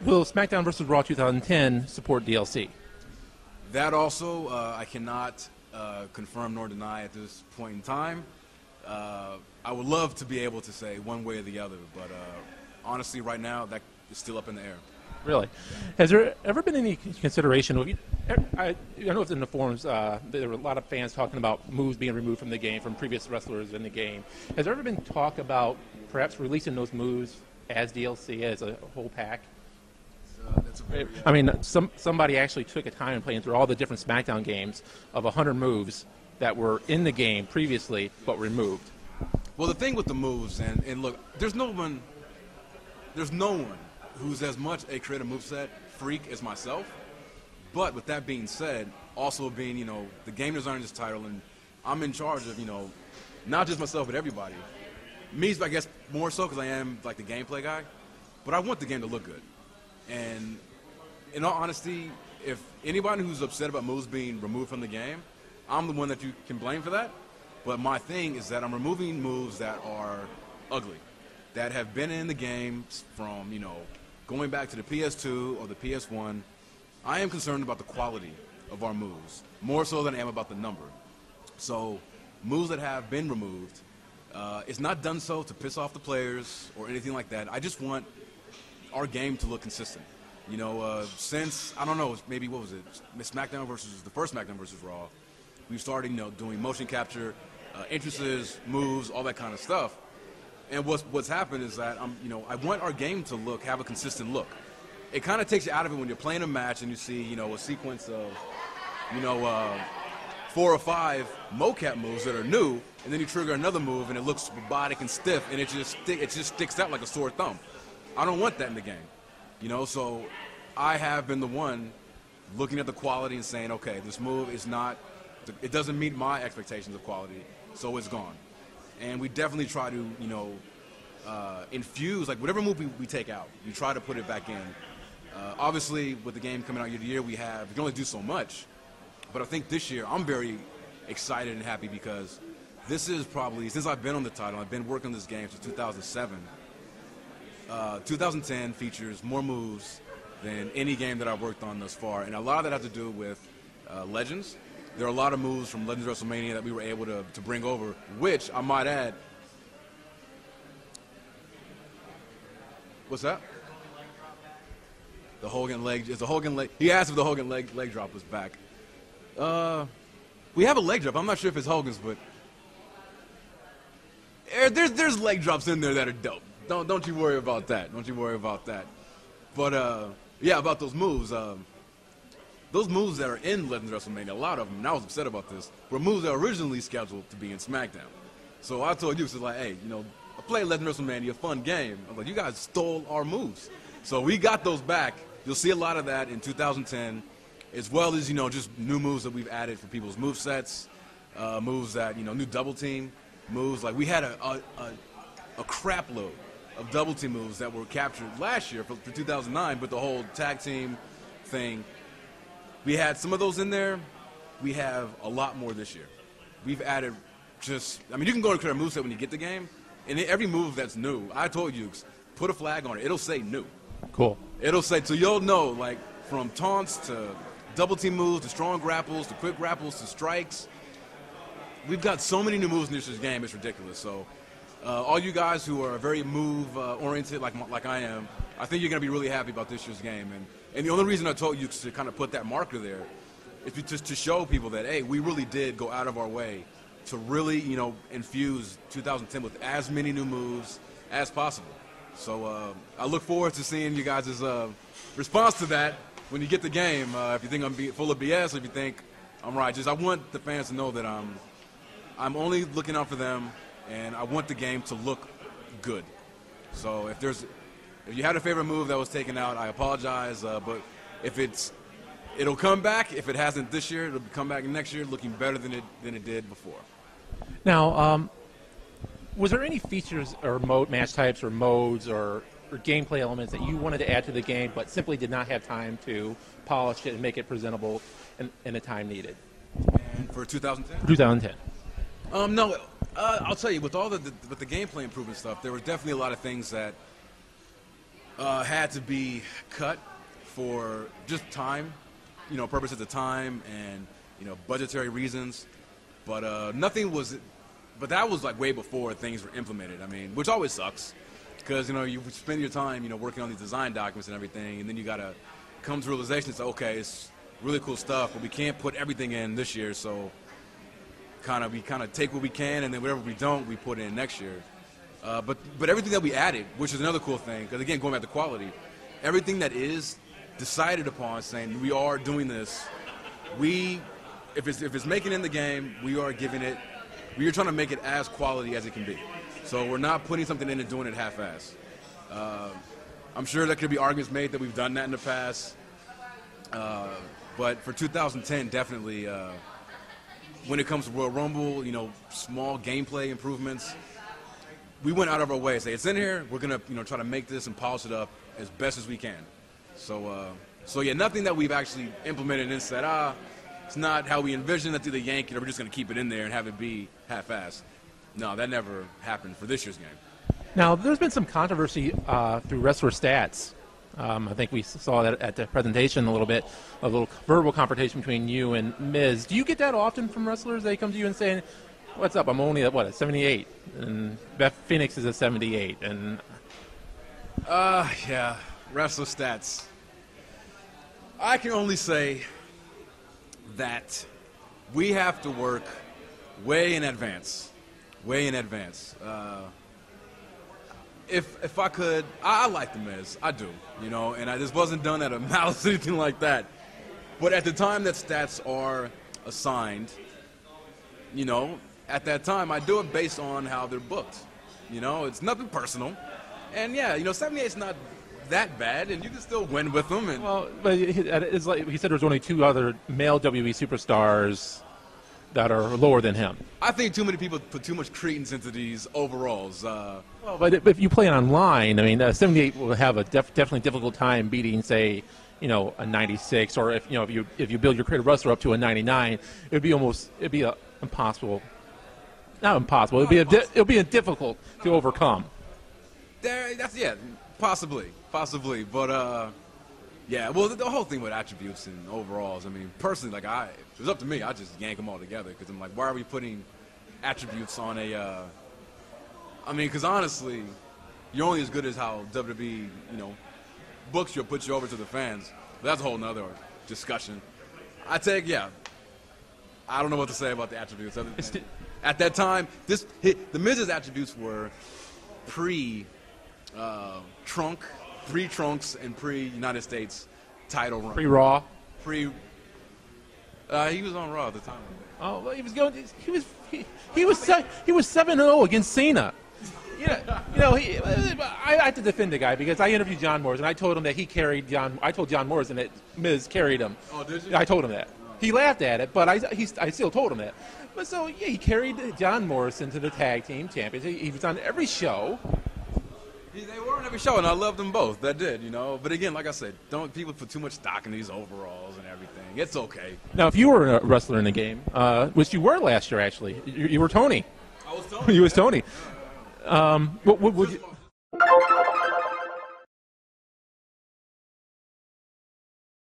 Will Smackdown vs Raw 2010 support DLC? That also, I cannot confirm nor deny at this point in time. I would love to be able to say one way or the other, but honestly, right now, that is still up in the air. Really? Has there ever been any consideration of, I know it's in the forums, there were a lot of fans talking about moves being removed from the game, from previous wrestlers in the game. Has there ever been talk about perhaps releasing those moves as DLC, as a whole pack? That's a very, I mean, somebody actually took a time and playing through all the different SmackDown games of 100 moves that were in the game previously but removed. Well, the thing with the moves, and look, there's no one who's as much a creative moveset freak as myself. But with that being said, also being, the game designer of this title, and I'm in charge of, not just myself, but everybody. Me, I guess, more so because I am, like, the gameplay guy. But I want the game to look good. And in all honesty, if anybody who's upset about moves being removed from the game, I'm the one that you can blame for that. But my thing is that I'm removing moves that are ugly, that have been in the game from, going back to the PS2 or the PS1. I am concerned about the quality of our moves, more so than I am about the number. So moves that have been removed, it's not done so to piss off the players or anything like that. I just want our game to look consistent. Since, I don't know, maybe, what was it, Smackdown versus, the first Smackdown versus Raw, we started, doing motion capture, entrances, moves, all that kind of stuff. And what's happened is that, I want our game to have a consistent look. It kind of takes you out of it when you're playing a match and you see, a sequence of, 4 or 5 mocap moves that are new, and then you trigger another move and it looks robotic and stiff, and it just sticks out like a sore thumb. I don't want that in the game, so I have been the one looking at the quality and saying, okay, this move is not, it doesn't meet my expectations of quality, so it's gone. And we definitely try to, infuse, like, whatever move we take out, we try to put it back in. Obviously, with the game coming out year to year, we can only do so much. But I think this year, I'm very excited and happy because this is probably, since I've been on the title, I've been working on this game since 2007. 2010 features more moves than any game that I've worked on thus far, and a lot of that has to do with Legends. There are a lot of moves from Legends WrestleMania that we were able to bring over, which I might add. What's that? The Hogan leg. Is the Hogan leg? He asked if the Hogan leg drop was back. We have a leg drop. I'm not sure if it's Hogan's, but there's leg drops in there that are dope. Don't you worry about that. Don't you worry about that. But yeah, about those moves. Those moves that are in Legends WrestleMania, a lot of them, and I was upset about this, were moves that were originally scheduled to be in SmackDown. So I told you, so like, hey, I played Legends WrestleMania, a fun game. I was like, you guys stole our moves. So we got those back. You'll see a lot of that in 2010, as well as, just new moves that we've added for people's move sets, moves that, new double team moves. Like, we had a crap load of double team moves that were captured last year for 2009, but the whole tag team thing, we had some of those in there. We have a lot more this year. We've added you can go to create a moveset when you get the game, and every move that's new, I told you, put a flag on it. It'll say new. Cool. It'll say, so you'll know, like, from taunts to double team moves to strong grapples to quick grapples to strikes. We've got so many new moves in this year's game, it's ridiculous. So all you guys who are very move-oriented like I am, I think you're going to be really happy about this year's game. And the only reason I told you to kind of put that marker there is just to show people that, hey, we really did go out of our way to really, infuse 2010 with as many new moves as possible. So I look forward to seeing you guys' response to that when you get the game. If you think I'm full of BS, or if you think I'm right, I want the fans to know that I'm only looking out for them, and I want the game to look good. So if you had a favorite move that was taken out, I apologize. But if it'll come back. If it hasn't this year, it'll come back next year, looking better than it did before. Now, was there any features or match types or modes or gameplay elements that you wanted to add to the game but simply did not have time to polish it and make it presentable in the time needed? And for 2010? For 2010. No, I'll tell you, with all the gameplay improvement stuff, there were definitely a lot of things that Had to be cut for just time, purposes of time and, budgetary reasons. But nothing was, but that was like way before things were implemented. I mean, which always sucks because, you spend your time, working on these design documents and everything, and then you got to come to realization, it's okay, it's really cool stuff, but we can't put everything in this year, so we kind of take what we can, and then whatever we don't, we put in next year. But everything that we added, which is another cool thing, because again, going back to quality, everything that is decided upon, saying we are doing this, if it's making it in the game, we are giving it, we are trying to make it as quality as it can be. So we're not putting something in and doing it half-ass. I'm sure there could be arguments made that we've done that in the past, but for 2010, definitely, when it comes to Royal Rumble, small gameplay improvements, we went out of our way to say it's in here. We're gonna, try to make this and polish it up as best as we can. So yeah, nothing that we've actually implemented and said, it's not how we envisioned. Let's either yank it or we're just gonna keep it in there and have it be half-assed. No, that never happened for this year's game. Now, there's been some controversy through wrestler stats. I think we saw that at the presentation a little bit, a little verbal confrontation between you and Miz. Do you get that often from wrestlers? They come to you and saying, "What's up? I'm only at a 78, and Beth Phoenix is a 78." And yeah, wrestler stats. I can only say that we have to work way in advance. Way in advance. If I could, I like the Miz, I do, and this wasn't done at a malice or anything like that. But at the time that stats are assigned, at that time I do it based on how they're booked. It's nothing personal, and yeah, 78's not that bad, and you can still win with them. And well, but it's like he said, there's only 2 other male WWE superstars that are lower than him. I think too many people put too much credence into these overalls. Well, but if you play it online, I mean, 78 will have a definitely difficult time beating, say, a 96, or if you build your creative wrestler up to a 99, it'd be impossible. Not impossible. It'll be difficult to overcome. Possibly, but yeah. Well, the whole thing with attributes and overalls. I mean, personally, if it was up to me, I'd just yank them all together because I'm like, why are we putting attributes on a? I mean, because honestly, you're only as good as how WWE, books you or puts you over to the fans. But that's a whole nother discussion. I don't know what to say about the attributes. At that time, the Miz's attributes were pre-Trunks and pre-United States title run. Pre-Raw. He was on Raw at the time. Oh, well, he was 7-0 against Cena. I had to defend the guy because I interviewed John Morrison. I told him that he carried John. I told John Morrison that Miz carried him. Oh, did you? I told him that. He laughed at it, but I still told him that. But so yeah, he carried John Morrison to the tag team championship. He was on every show. They were on every show, and I loved them both. That did, But again, like I said, don't people put too much stock in these overalls and everything. It's okay. Now, if you were a wrestler in the game, which you were last year, actually, you were Tony. I was Tony. You was Tony. What would you?